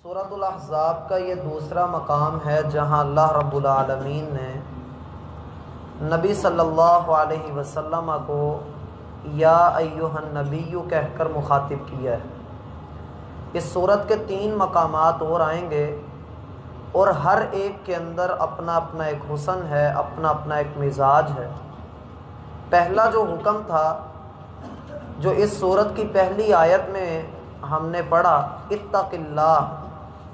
سورۃ الاحزاب کا یہ دوسرا مقام ہے جہاں اللہ رب العالمین نے نبی صلی اللہ علیہ وسلم کو یا ایھا النبی کہہ کر مخاطب کیا ہے۔ اس سورت کے 3 مقامات اور آئیں گے اور ہر ایک کے اندر اپنا اپنا ایک حسن ہے، اپنا اپنا ایک مزاج ہے۔ پہلا جو حکم تھا جو اس سورت کی پہلی آیت میں ہم نے پڑھا، اتق اللہ،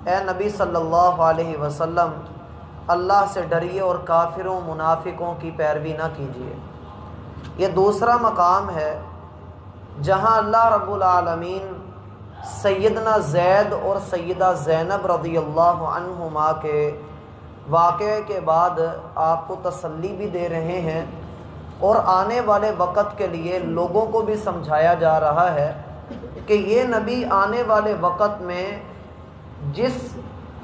اے نبی صلی اللہ علیہ وسلم اللہ سے ڈریے اور کافروں منافقوں کی پیروی نہ کیجیے۔ یہ دوسرا مقام ہے جہاں اللہ رب العالمین سیدنا زید اور سیدہ زینب رضی اللہ عنہما کے واقعے کے بعد آپ کو تسلی بھی دے رہے ہیں اور آنے والے وقت کے لیے لوگوں کو بھی سمجھایا جا رہا ہے کہ یہ نبی آنے والے وقت میں جس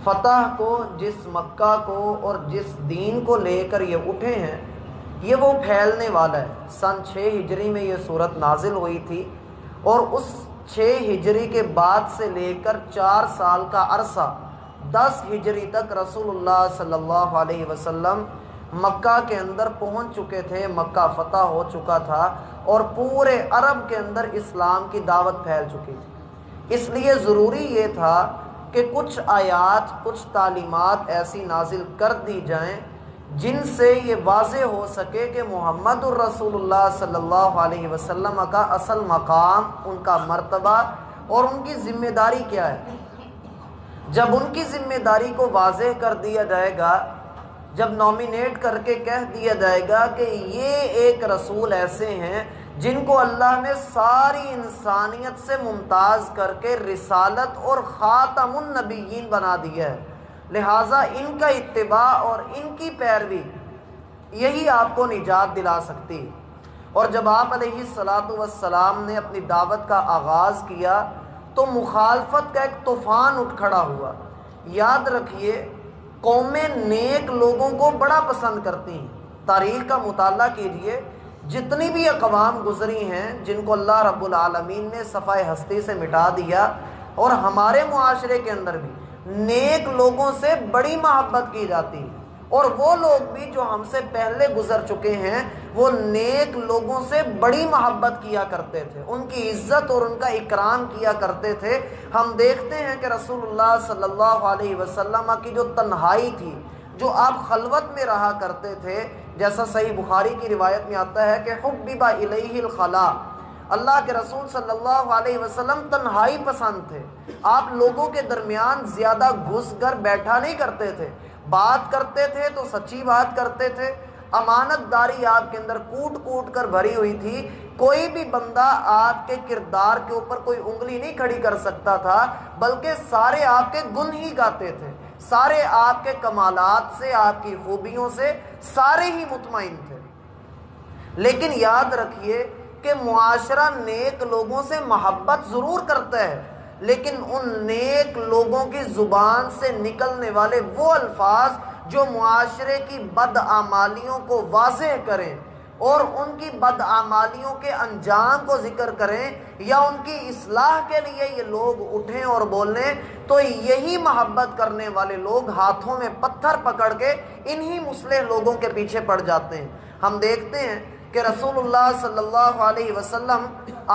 فتح کو، جس مکہ کو اور جس دین کو لے کر یہ اٹھے ہیں یہ وہ پھیلنے والا ہے۔ سن 6 ہجری میں یہ صورت نازل ہوئی تھی اور اس 6 ہجری کے بعد سے لے کر 4 سال کا عرصہ 10 ہجری تک رسول اللہ صلی اللہ علیہ وسلم مکہ کے اندر پہنچ چکے تھے، مکہ فتح ہو چکا تھا اور پورے عرب کے اندر اسلام کی دعوت پھیل چکی تھی۔ اس لیے ضروری یہ تھا کہ کچھ آیات، کچھ تعلیمات ایسی نازل کر دی جائیں جن سے یہ واضح ہو سکے کہ محمد الرسول اللہ صلی اللہ علیہ وسلم کا اصل مقام، ان کا مرتبہ اور ان کی ذمہ داری کیا ہے۔ جب ان کی ذمہ داری کو واضح کر دیا جائے گا، جب نومینیٹ کر کے کہہ دیا جائے گا کہ یہ ایک رسول ایسے ہیں جن کو اللہ نے ساری انسانیت سے ممتاز کر کے رسالت اور خاتم النبیین بنا دیا ہے، لہٰذا ان کا اتباع اور ان کی پیروی یہی آپ کو نجات دلا سکتی ہے۔ اور جب آپ علیہ السلام نے اپنی دعوت کا آغاز کیا تو مخالفت کا ایک طوفان اٹھ کھڑا ہوا۔ یاد رکھیے قومیں نیک لوگوں کو بڑا پسند کرتی ہیں۔ تاریخ کا مطالعہ کیجئے، جتنی بھی اقوام گزری ہیں جن کو اللہ رب العالمین نے صفحہ ہستی سے مٹا دیا، اور ہمارے معاشرے کے اندر بھی نیک لوگوں سے بڑی محبت کی جاتی ہے، اور وہ لوگ بھی جو ہم سے پہلے گزر چکے ہیں وہ نیک لوگوں سے بڑی محبت کیا کرتے تھے، ان کی عزت اور ان کا اکرام کیا کرتے تھے۔ ہم دیکھتے ہیں کہ رسول اللہ صلی اللہ علیہ وسلم کی جو تنہائی تھی، جو آپ خلوت میں رہا کرتے تھے، جیسا صحیح بخاری کی روایت میں آتا ہے کہ حبب الیہ الخلاء، اللہ کے رسول صلی اللہ علیہ وسلم تنہائی پسند تھے۔ آپ لوگوں کے درمیان زیادہ گھس کر بیٹھا نہیں کرتے تھے، بات کرتے تھے تو سچی بات کرتے تھے۔ امانت داری آپ کے اندر کوٹ کوٹ کر بھری ہوئی تھی، کوئی بھی بندہ آپ کے کردار کے اوپر کوئی انگلی نہیں کھڑی کر سکتا تھا، بلکہ سارے آپ کے گن ہی گاتے تھے، سارے آپ کے کمالات سے، آپ کی خوبیوں سے سارے ہی مطمئن تھے۔ لیکن یاد رکھیے کہ معاشرہ نیک لوگوں سے محبت ضرور کرتا ہے، لیکن ان نیک لوگوں کی زبان سے نکلنے والے وہ الفاظ جو معاشرے کی بدعمالیوں کو واضح کریں اور ان کی بدعمالیوں کے انجام کو ذکر کریں یا ان کی اصلاح کے لیے یہ لوگ اٹھیں اور بولیں، تو یہی محبت کرنے والے لوگ ہاتھوں میں پتھر پکڑ کے انہی مصلح لوگوں کے پیچھے پڑ جاتے ہیں۔ ہم دیکھتے ہیں کہ رسول اللہ صلی اللہ علیہ وسلم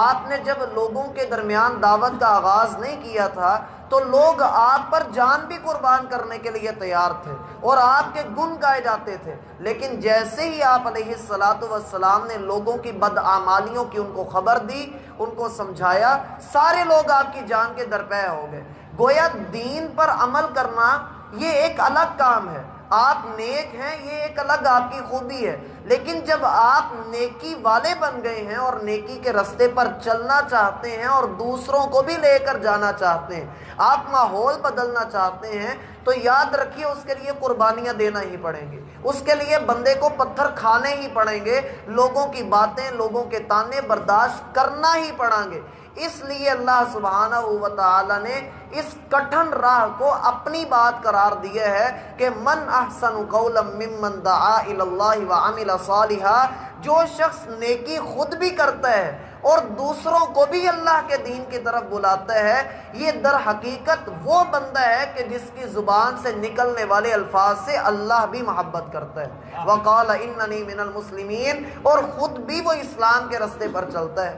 آپ نے جب لوگوں کے درمیان دعوت کا آغاز نہیں کیا تھا تو لوگ آپ پر جان بھی قربان کرنے کے لیے تیار تھے اور آپ کے گن گائے جاتے تھے، لیکن جیسے ہی آپ علیہ السلام نے لوگوں کی بدعمالیوں کی ان کو خبر دی، ان کو سمجھایا، سارے لوگ آپ کی جان کے درپے ہو گئے۔ گویا دین پر عمل کرنا یہ ایک الگ کام ہے، آپ نیک ہیں یہ ایک الگ آپ کی خوبی ہے، لیکن جب آپ نیکی والے بن گئے ہیں اور نیکی کے رستے پر چلنا چاہتے ہیں اور دوسروں کو بھی لے کر جانا چاہتے ہیں، آپ ماحول بدلنا چاہتے ہیں، تو یاد رکھیے اس کے لیے قربانیاں دینا ہی پڑیں گی، اس کے لیے بندے کو پتھر کھانے ہی پڑیں گے، لوگوں کی باتیں، لوگوں کے طعنے برداشت کرنا ہی پڑیں گے۔ اس لیے اللہ سبحانہ و تعالی نے اس کٹھن راہ کو اپنی بات قرار دیا ہے کہ من احسن قولا ممن دعا الی اللہ وعمل صالحا، جو شخص نیکی خود بھی کرتا ہے اور دوسروں کو بھی اللہ کے دین کی طرف بلاتا ہے، یہ در حقیقت وہ بندہ ہے کہ جس کی زبان سے نکلنے والے الفاظ سے اللہ بھی محبت کرتا ہے۔ وَقَالَ إِنَّنِي مِنَ الْمُسْلِمِينَ، اور خود بھی وہ اسلام کے رستے پر چلتا ہے،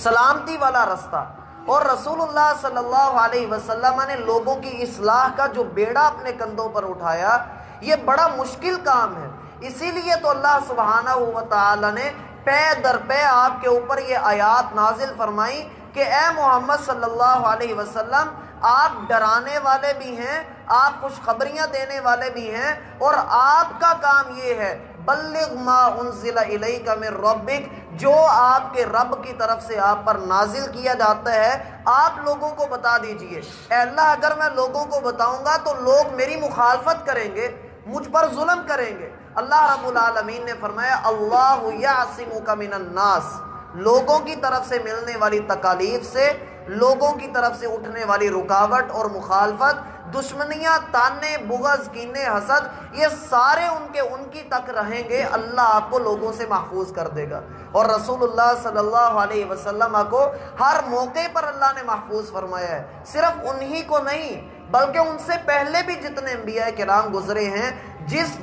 سلامتی والا رستہ۔ اور رسول اللہ صلی اللہ علیہ وسلم نے لوگوں کی اصلاح کا جو بیڑا اپنے کندھوں پر اٹھایا، یہ بڑا مشکل کام ہے۔ اسی لیے تو اللہ سبحانہ و تعالی نے پے در پے آپ کے اوپر یہ آیات نازل فرمائی کہ اے محمد صلی اللہ علیہ وسلم، آپ ڈرانے والے بھی ہیں، آپ خوشخبریاں دینے والے بھی ہیں، اور آپ کا کام یہ ہے بلغ ما انزل الیک من ربک، جو آپ کے رب کی طرف سے آپ پر نازل کیا جاتا ہے آپ لوگوں کو بتا دیجئے۔ اے اللہ، اگر میں لوگوں کو بتاؤں گا تو لوگ میری مخالفت کریں گے، مجھ پر ظلم کریں گے۔ اللہ رب العالمین نے فرمایا اللہ یعصمک من الناس، لوگوں کی طرف سے ملنے والی تکالیف سے، لوگوں کی طرف سے اٹھنے والی رکاوٹ اور مخالفت، دشمنیاں، تانے، بغض، کینے، حسد، یہ سارے ان کی تک رہیں گے، اللہ آپ کو لوگوں سے محفوظ کر دے گا۔ اور رسول اللہ صلی اللہ علیہ وسلم کو ہر موقع پر اللہ نے محفوظ فرمایا ہے، صرف انہی کو نہیں بلکہ ان سے پہلے بھی جتنے انبیاء کرام گزرے ہیں،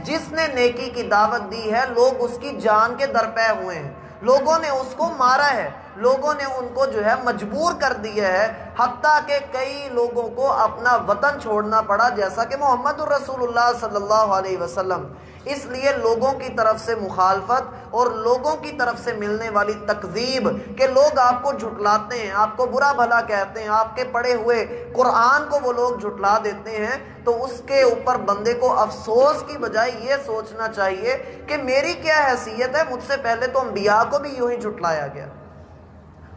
جس نے نیکی کی دعوت دی ہے، لوگ اس کی جان کے درپے ہوئے ہیں، لوگوں نے اس کو مارا ہے، لوگوں نے ان کو جو ہے مجبور کر دیا ہے، حتیٰ کہ کئی لوگوں کو اپنا وطن چھوڑنا پڑا، جیسا کہ محمد الرسول اللہ صلی اللہ علیہ وسلم۔ اس لیے لوگوں کی طرف سے مخالفت اور لوگوں کی طرف سے ملنے والی تکذیب، کہ لوگ آپ کو جھٹلاتے ہیں، آپ کو برا بھلا کہتے ہیں، آپ کے پڑھے ہوئے قرآن کو وہ لوگ جھٹلا دیتے ہیں، تو اس کے اوپر بندے کو افسوس کی بجائے یہ سوچنا چاہیے کہ میری کیا حیثیت ہے، مجھ سے پہلے تو انبیاء کو بھی یوں ہی جھٹلایا گیا،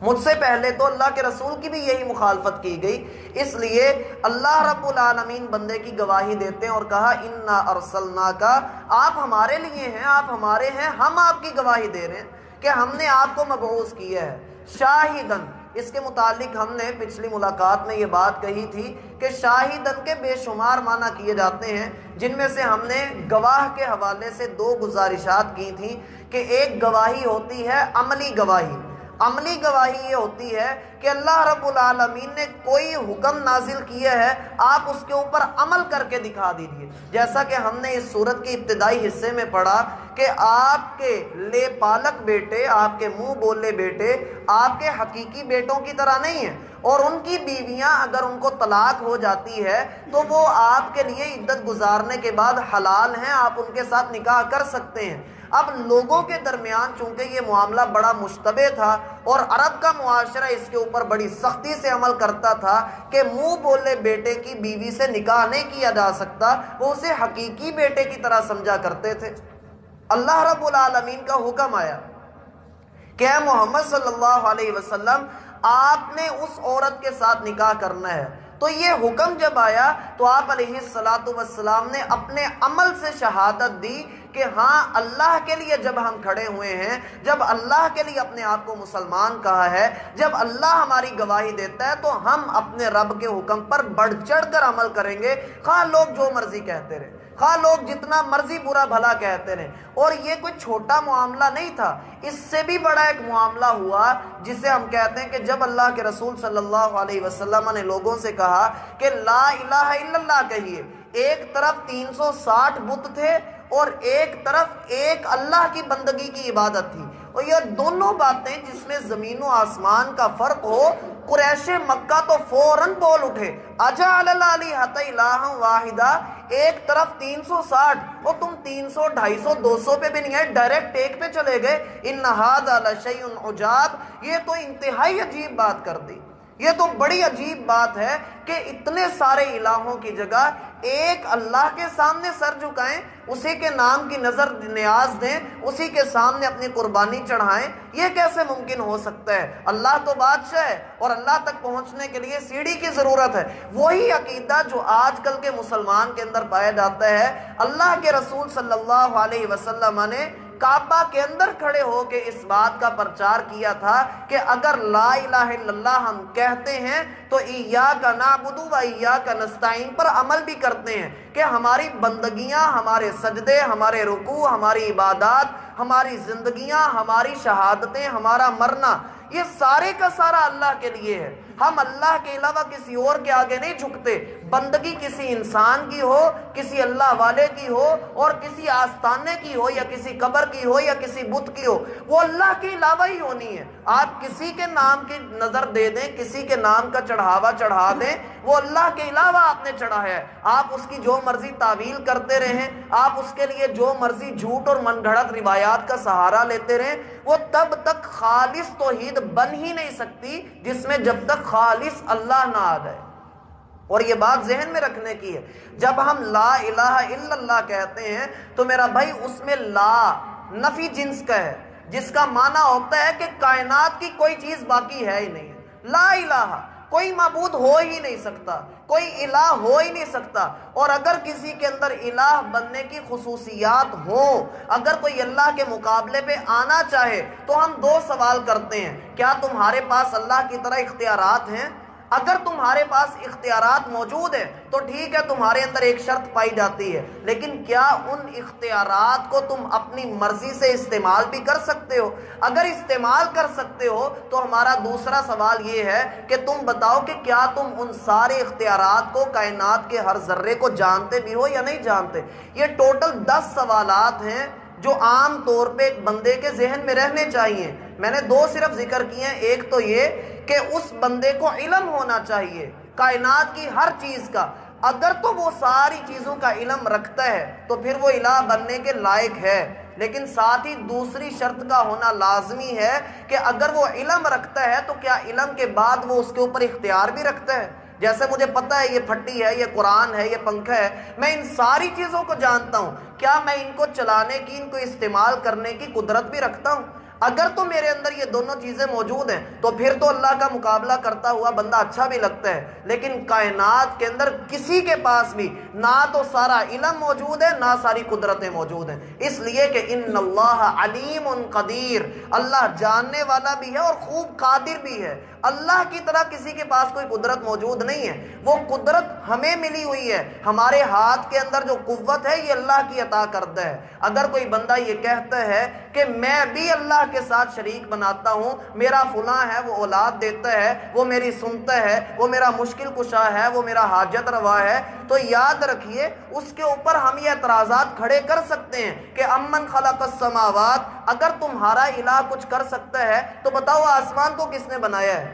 مجھ سے پہلے تو اللہ کے رسول کی بھی یہی مخالفت کی گئی۔ اس لیے اللہ رب العالمین بندے کی گواہی دیتے ہیں اور کہا انا ارسلناک، آپ ہمارے لیے ہیں، آپ ہمارے ہیں، ہم آپ کی گواہی دے رہے ہیں کہ ہم نے آپ کو مبعوث کیا ہے شاہدن۔ اس کے متعلق ہم نے پچھلی ملاقات میں یہ بات کہی تھی کہ شاہدن کے بے شمار معنی کیے جاتے ہیں، جن میں سے ہم نے گواہ کے حوالے سے دو گزارشات کی تھیں کہ ایک گواہی ہوتی ہے عملی گواہی۔ عملی گواہی یہ ہوتی ہے کہ اللہ رب العالمین نے کوئی حکم نازل کیا ہے، آپ اس کے اوپر عمل کر کے دکھا دیجیے، جیسا کہ ہم نے اس سورت کے ابتدائی حصے میں پڑھا کہ آپ کے لے پالک بیٹے، آپ کے منہ بولے بیٹے آپ کے حقیقی بیٹوں کی طرح نہیں ہیں، اور ان کی بیویاں اگر ان کو طلاق ہو جاتی ہے تو وہ آپ کے لیے عدت گزارنے کے بعد حلال ہیں، آپ ان کے ساتھ نکاح کر سکتے ہیں۔ اب لوگوں کے درمیان چونکہ یہ معاملہ بڑا مشتبہ تھا اور عرب کا معاشرہ اس کے اوپر بڑی سختی سے عمل کرتا تھا کہ منہ بولے بیٹے کی بیوی سے نکاح نہیں کیا جا سکتا، وہ اسے حقیقی بیٹے کی طرح سمجھا کرتے تھے۔ اللہ رب العالمین کا حکم آیا کہ اے محمد صلی اللہ علیہ وسلم، آپ نے اس عورت کے ساتھ نکاح کرنا ہے۔ تو یہ حکم جب آیا تو آپ علیہ السلام نے اپنے عمل سے شہادت دی کہ ہاں اللہ کے لیے جب ہم کھڑے ہوئے ہیں، جب اللہ کے لیے اپنے آپ کو مسلمان کہا ہے، جب اللہ ہماری گواہی دیتا ہے تو ہم اپنے رب کے حکم پر بڑھ چڑھ کر عمل کریں گے، خواہ لوگ جو مرضی کہتے رہے، خواہ لوگ جتنا مرضی برا بھلا کہتے رہے۔ اور یہ کوئی چھوٹا معاملہ نہیں تھا، اس سے بھی بڑا ایک معاملہ ہوا جسے ہم کہتے ہیں کہ جب اللہ کے رسول صلی اللہ علیہ وسلم نے لوگوں سے کہا کہ لا الہ الا اللہ کہیے، ایک طرف 360 بت تھے اور ایک طرف ایک اللہ کی بندگی کی عبادت تھی، اور یہ دونوں باتیں جس میں زمین و آسمان کا فرق ہو، قریش مکہ تو فوراً بول اٹھے اجعل الالہۃ الہا واحدا، ایک طرف 360 اور تم 300 250 200 پہ بھی نہیں ہے، ڈائریکٹ ایک پہ چلے گئے۔ ان ھذا لشیء عجاب، یہ تو انتہائی عجیب بات کر دی، یہ تو بڑی عجیب بات ہے کہ اتنے سارے الہوں کی جگہ ایک اللہ کے سامنے سر جھکائیں، اسی کے نام کی نظر نیاز دیں، اسی کے سامنے اپنی قربانی چڑھائیں، یہ کیسے ممکن ہو سکتا ہے؟ اللہ تو بادشاہ ہے اور اللہ تک پہنچنے کے لیے سیڑھی کی ضرورت ہے۔ وہی عقیدہ جو آج کل کے مسلمان کے اندر پایا جاتا ہے، اللہ کے رسول صلی اللہ علیہ وسلم نے کعبہ کے اندر کھڑے ہو کے اس بات کا پرچار کیا تھا کہ اگر لا الہ الا اللہ ہم کہتے ہیں تو ایاک نعبد و ایاک نستعین پر عمل بھی کرتے ہیں کہ ہماری بندگیاں، ہمارے سجدے، ہمارے رکوع، ہماری عبادات، ہماری زندگیاں، ہماری شہادتیں، ہمارا مرنا، یہ سارے کا سارا اللہ کے لیے ہے۔ ہم اللہ کے علاوہ کسی اور کے آگے نہیں جھکتے۔ بندگی کسی انسان کی ہو، کسی اللہ والے کی ہو، اور کسی آستانے کی ہو، یا کسی قبر کی ہو، یا کسی بت کی ہو، وہ اللہ کے علاوہ ہی ہونی ہے۔ آپ کسی کے نام کی نظر دے دیں، کسی کے نام کا چڑھاوا چڑھا دیں، وہ اللہ کے علاوہ آپ نے چڑھایا ہے۔ آپ اس کی جو مرضی تعویل کرتے رہیں، آپ اس کے لیے جو مرضی جھوٹ اور من گھڑت روایات کا سہارا لیتے رہیں، وہ تب تک خالص توحید بن ہی نہیں سکتی جس میں جب تک خالص اللہ نہ آ جائے۔ اور یہ بات ذہن میں رکھنے کی ہے، جب ہم لا الہ الا اللہ کہتے ہیں تو میرا بھائی اس میں لا نفی جنس کا ہے، جس کا معنی ہوتا ہے کہ کائنات کی کوئی چیز باقی ہے ہی نہیں ہے۔ لا الہ، کوئی معبود ہو ہی نہیں سکتا، کوئی الہ ہو ہی نہیں سکتا۔ اور اگر کسی کے اندر الہ بننے کی خصوصیات ہوں، اگر کوئی اللہ کے مقابلے پہ آنا چاہے، تو ہم دو سوال کرتے ہیں، کیا تمہارے پاس اللہ کی طرح اختیارات ہیں؟ اگر تمہارے پاس اختیارات موجود ہیں تو ٹھیک ہے، تمہارے اندر ایک شرط پائی جاتی ہے، لیکن کیا ان اختیارات کو تم اپنی مرضی سے استعمال بھی کر سکتے ہو؟ اگر استعمال کر سکتے ہو تو ہمارا دوسرا سوال یہ ہے کہ تم بتاؤ کہ کیا تم ان سارے اختیارات کو، کائنات کے ہر ذرے کو جانتے بھی ہو یا نہیں جانتے؟ یہ ٹوٹل 10 سوالات ہیں جو عام طور پہ ایک بندے کے ذہن میں رہنے چاہیے۔ میں نے دو صرف ذکر کیے ہیں، ایک تو یہ کہ اس بندے کو علم ہونا چاہیے کائنات کی ہر چیز کا۔ اگر تو وہ ساری چیزوں کا علم رکھتا ہے تو پھر وہ الہ بننے کے لائق ہے، لیکن ساتھ ہی دوسری شرط کا ہونا لازمی ہے کہ اگر وہ علم رکھتا ہے تو کیا علم کے بعد وہ اس کے اوپر اختیار بھی رکھتا ہے؟ جیسے مجھے پتا ہے یہ پھٹی ہے، یہ قرآن ہے، یہ پنکھا ہے، میں ان ساری چیزوں کو جانتا ہوں، کیا میں ان کو چلانے کی، ان کو استعمال کرنے کی قدرت بھی رکھتا ہوں؟ اگر تو میرے اندر یہ دونوں چیزیں موجود ہیں تو پھر تو اللہ کا مقابلہ کرتا ہوا بندہ اچھا بھی لگتا ہے، لیکن کائنات کے اندر کسی کے پاس بھی نہ تو سارا علم موجود ہے، نہ ساری قدرتیں موجود ہیں، اس لیے کہ ان اللہ علیم قدیر، اللہ جاننے والا بھی ہے اور خوب قادر بھی ہے۔ اللہ کی طرح کسی کے پاس کوئی قدرت موجود نہیں ہے، وہ قدرت ہمیں ملی ہوئی ہے، ہمارے ہاتھ کے اندر جو قوت ہے یہ اللہ کی عطا کردہ ہے۔ اگر کوئی بندہ یہ کہتا ہے کہ میں بھی اللہ کے ساتھ شریک بناتا ہوں، میرا فلاں ہے وہ اولاد دیتا ہے، وہ میری سنتا ہے، وہ میرا مشکل کشا ہے، وہ میرا حاجت روا ہے، تو یاد رکھیے اس کے اوپر ہم یہ اعتراضات کھڑے کر سکتے ہیں کہ امن خلق السماوات، اگر تمہارا الہ کچھ کر سکتا ہے تو بتاؤ آسمان کو کس نے بنایا ہے؟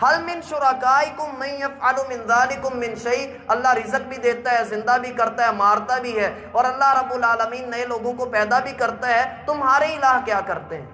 حل من شرکائکم من یفعل من ذالکم من شیء، اللہ رزق بھی دیتا ہے، زندہ بھی کرتا ہے، مارتا بھی ہے، اور اللہ رب العالمین نئے لوگوں کو پیدا بھی کرتا ہے، تمہارے الہ کیا کرتے ہیں؟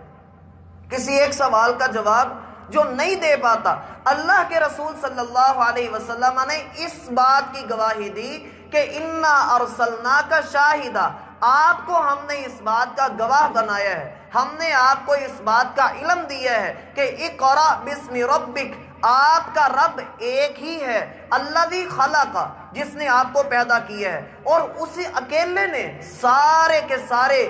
کسی ایک سوال کا جواب جو نہیں دے پاتا۔ اللہ کے رسول صلی اللہ علیہ وسلم نے اس بات کی گواہی دی کہ انا ارسلناک شاہدا، آپ کو ہم نے اس بات کا گواہ بنایا ہے، ہم نے آپ کو اس بات کا علم دیا ہے کہ اقرأ باسم ربک، آپ کا رب ایک ہی ہے، الذی خلق، جس نے آپ کو پیدا کیا ہے، اور اسی اکیلے نے سارے کے سارے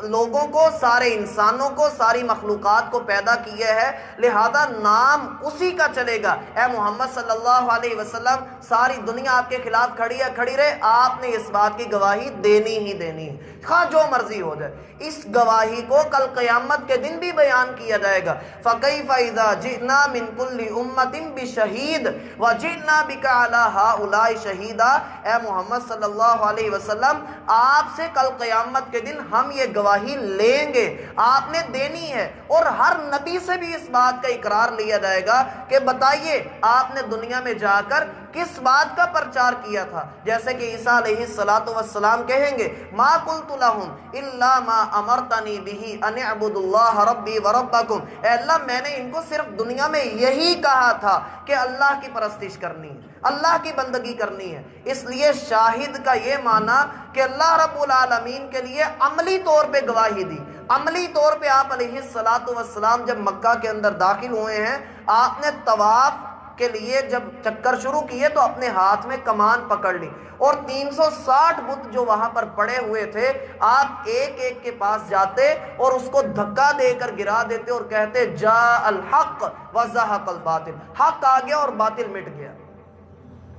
لوگوں کو، سارے انسانوں کو، ساری مخلوقات کو پیدا کیا ہے، لہذا نام اسی کا چلے گا۔ اے محمد صلی اللہ علیہ وسلم، ساری دنیا آپ کے خلاف کھڑی ہے، کھڑی رہے، آپ نے اس بات کی گواہی دینی ہی دینی ہے، خواہ جو مرضی ہو جائے۔ اس گواہی کو کل قیامت کے دن بھی بیان کیا جائے گا۔ فَكَيْفَ إِذَا جِئْنَا مِن كُلِّ أُمَّةٍ بِشَهِيدٍ وَجِئْنَا بِكَ عَلَى هَؤُلَاءِ شَهِيدًا، اے محمد صلی اللہ علیہ وسلم، آپ سے کل قیامت کے دن ہم یہ گواہی لیں گے، آپ نے دینی ہے، اور ہر نبی سے بھی اس بات کا اقرار لیا جائے گا کہ بتائیے آپ نے دنیا میں جا کر کس بات کا پرچار کیا تھا؟ جیسے کہ عیسیٰ علیہ السلام کہیں گے ما قلت لهم الا ما امرتنی به ان اعبدوا اللہ ربی وربکم، اے اللہ میں نے ان کو صرف دنیا میں یہی کہا تھا کہ اللہ کی پرستش کرنی ہے، اللہ کی بندگی کرنی ہے۔ اس لیے شاہد کا یہ معنی کہ اللہ رب العالمین کے لیے عملی طور پہ گواہی دی۔ عملی طور پہ آپ علیہ السلام جب مکہ کے اندر داخل ہوئے ہیں، آپ نے طواف کے لیے جب چکر شروع کیے تو اپنے ہاتھ میں کمان پکڑ لی، اور 360 بت جو وہاں پر پڑے ہوئے تھے آپ ایک ایک کے پاس جاتے اور اس کو دھکا دے کر گرا دیتے اور کہتے جاء الحق وزہق الباطل، حق آ گیا اور باطل مٹ گیا۔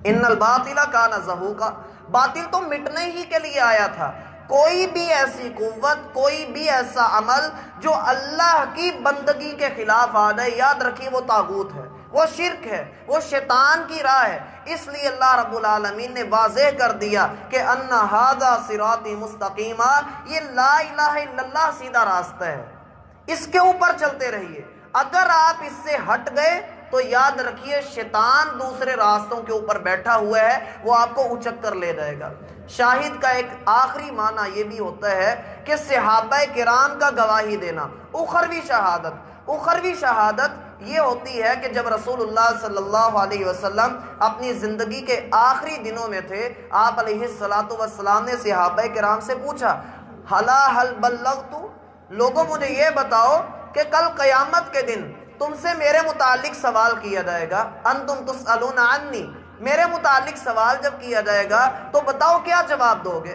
ان الباطل کان زہوقا، باطل تو مٹنے ہی کے لیے آیا تھا۔ کوئی بھی ایسی قوت، کوئی بھی ایسا عمل جو اللہ کی بندگی کے خلاف آ جائے، یاد رکھیے وہ طاغوت ہے، وہ شرک ہے، وہ شیطان کی راہ ہے۔ اس لیے اللہ رب العالمین نے واضح کر دیا کہ ان ھذا صراطی مستقیما، یہ لا الہ الا اللہ سیدھا راستہ ہے، اس کے اوپر چلتے رہیے۔ اگر آپ اس سے ہٹ گئے تو یاد رکھیے شیطان دوسرے راستوں کے اوپر بیٹھا ہوا ہے، وہ آپ کو اچک کر لے جائے گا۔ شاہد کا ایک آخری معنی یہ بھی ہوتا ہے کہ صحابہ کرام کا گواہی دینا، اخروی شہادت۔ اخروی شہادت یہ ہوتی ہے کہ جب رسول اللہ صلی اللہ علیہ وسلم اپنی زندگی کے آخری دنوں میں تھے، آپ علیہ السلام نے صحابہ کرام سے پوچھا ہل بلغت، لوگوں مجھے یہ بتاؤ کہ کل قیامت کے دن تم سے میرے متعلق سوال کیا جائے گا، انتم تسألون عنی، میرے متعلق سوال جب کیا جائے گا تو بتاؤ کیا جواب دو گے؟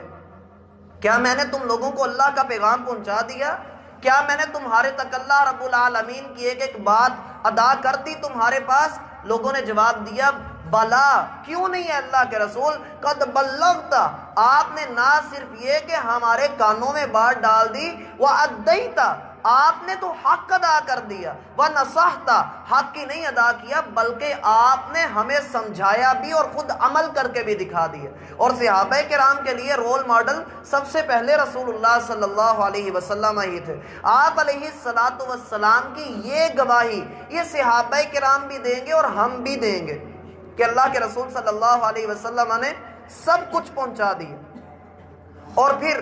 کیا میں نے تم لوگوں کو اللہ کا پیغام پہنچا دیا؟ کیا میں نے تمہارے تک اللہ رب العالمین کی ایک ایک بات ادا کر دی تمہارے پاس؟ لوگوں نے جواب دیا بلا، کیوں نہیں ہے اللہ کے رسول، قد بلغت، آپ نے نہ صرف یہ کہ ہمارے کانوں میں بات ڈال دی، وَأَدَّيْتَ، آپ نے تو حق ادا کر دیا، وَنَصَحْتَ، حق کی نہیں ادا کیا بلکہ آپ نے ہمیں سمجھایا بھی اور خود عمل کر کے بھی دکھا دیا۔ اور صحابہ کرام کے لیے رول ماڈل سب سے پہلے رسول اللہ صلی اللہ علیہ وسلم ہی تھے۔ آپ علیہ السلام کی یہ گواہی یہ صحابہ کرام بھی دیں گے اور ہم بھی دیں گے کہ اللہ کے رسول صلی اللہ علیہ وسلم نے سب کچھ پہنچا دیا۔ اور پھر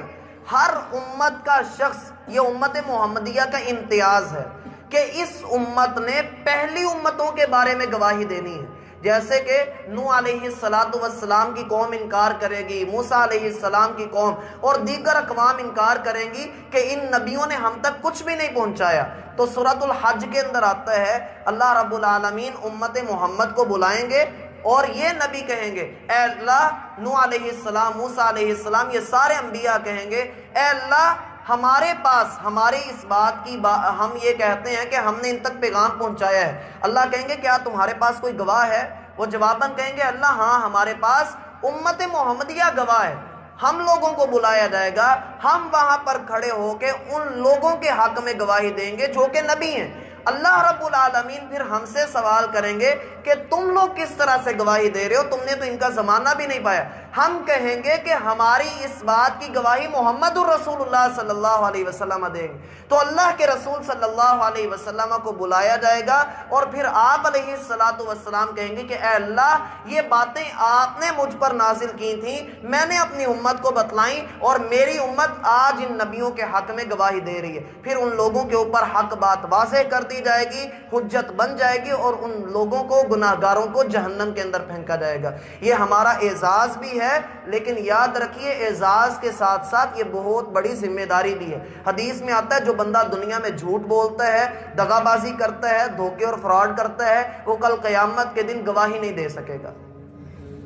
ہر امت کا شخص، یہ امت محمدیہ کا امتیاز ہے کہ اس امت نے پہلی امتوں کے بارے میں گواہی دینی ہے۔ جیسے کہ نوح علیہ السلام کی قوم انکار کرے گی، موسیٰ علیہ السلام کی قوم اور دیگر اقوام انکار کریں گی کہ ان نبیوں نے ہم تک کچھ بھی نہیں پہنچایا۔ تو سورۃ الحج کے اندر آتا ہے اللہ رب العالمین امت محمد کو بلائیں گے اور یہ نبی کہیں گے اے اللہ، نوح علیہ السلام، موسیٰ علیہ السلام، یہ سارے انبیاء کہیں گے اے اللہ ہمارے پاس ہماری اس بات کی ہم یہ کہتے ہیں کہ ہم نے ان تک پیغام پہنچایا ہے۔ اللہ کہیں گے کیا تمہارے پاس کوئی گواہ ہے؟ وہ جواباً کہیں گے اللہ ہاں ہمارے پاس امت محمدیہ گواہ ہے۔ ہم لوگوں کو بلایا جائے گا، ہم وہاں پر کھڑے ہو کے ان لوگوں کے حق میں گواہی دیں گے جو کہ نبی ہیں۔ اللہ رب العالمین پھر ہم سے سوال کریں گے کہ تم لوگ کس طرح سے گواہی دے رہے ہو، تم نے تو ان کا زمانہ بھی نہیں پایا۔ ہم کہیں گے کہ ہماری اس بات کی گواہی محمد الرسول اللہ صلی اللہ علیہ وسلم دیں گے۔ تو اللہ کے رسول صلی اللہ علیہ وسلم کو بلایا جائے گا اور پھر آپ علیہ السلام کہیں گے کہ اے اللہ یہ باتیں آپ نے مجھ پر نازل کی تھیں، میں نے اپنی امت کو بتلائیں اور میری امت آج ان نبیوں کے حق میں گواہی دے رہی ہے۔ پھر ان لوگوں کے اوپر حق بات واضح کر دی جائے گی، حجت بن جائے گی اور ان لوگوں کو، گناہگاروں کو جہنم کے اندر پھینکا جائے گا۔ یہ ہمارا اعزاز بھی ہے، لیکن یاد رکھیے اعزاز کے ساتھ ساتھ یہ بہت بڑی ذمہ داری بھی ہے۔ حدیث میں آتا ہے جو بندہ دنیا میں جھوٹ بولتا ہے، دغا بازی کرتا ہے، دھوکے اور فراڈ کرتا ہے، وہ کل قیامت کے دن گواہی نہیں دے سکے گا۔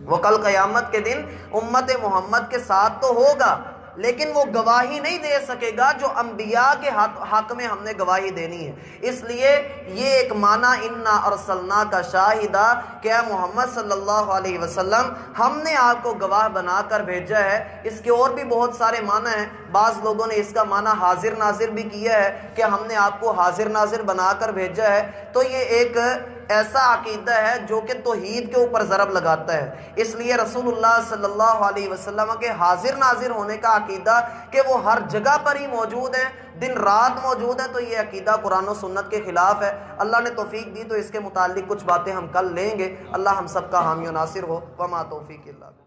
وہ کل قیامت کے دن امت محمد کے ساتھ تو ہوگا لیکن وہ گواہی نہیں دے سکے گا جو انبیاء کے حق میں ہم نے گواہی دینی ہے۔ اس لیے یہ ایک معنی انا ارسلناک شاہدا کہ اے محمد صلی اللہ علیہ وسلم ہم نے آپ کو گواہ بنا کر بھیجا ہے۔ اس کے اور بھی بہت سارے معنی ہیں، بعض لوگوں نے اس کا معنی حاضر ناظر بھی کیا ہے کہ ہم نے آپ کو حاضر ناظر بنا کر بھیجا ہے۔ تو یہ ایک ایسا عقیدہ ہے جو کہ توحید کے اوپر ضرب لگاتا ہے۔ اس لیے رسول اللہ صلی اللہ علیہ وسلم کے حاضر ناظر ہونے کا عقیدہ کہ وہ ہر جگہ پر ہی موجود ہیں، دن رات موجود ہیں، تو یہ عقیدہ قرآن و سنت کے خلاف ہے۔ اللہ نے توفیق دی تو اس کے متعلق کچھ باتیں ہم کل لیں گے۔ اللہ ہم سب کا حامی و ناصر ہو۔ وما توفیق اللہ۔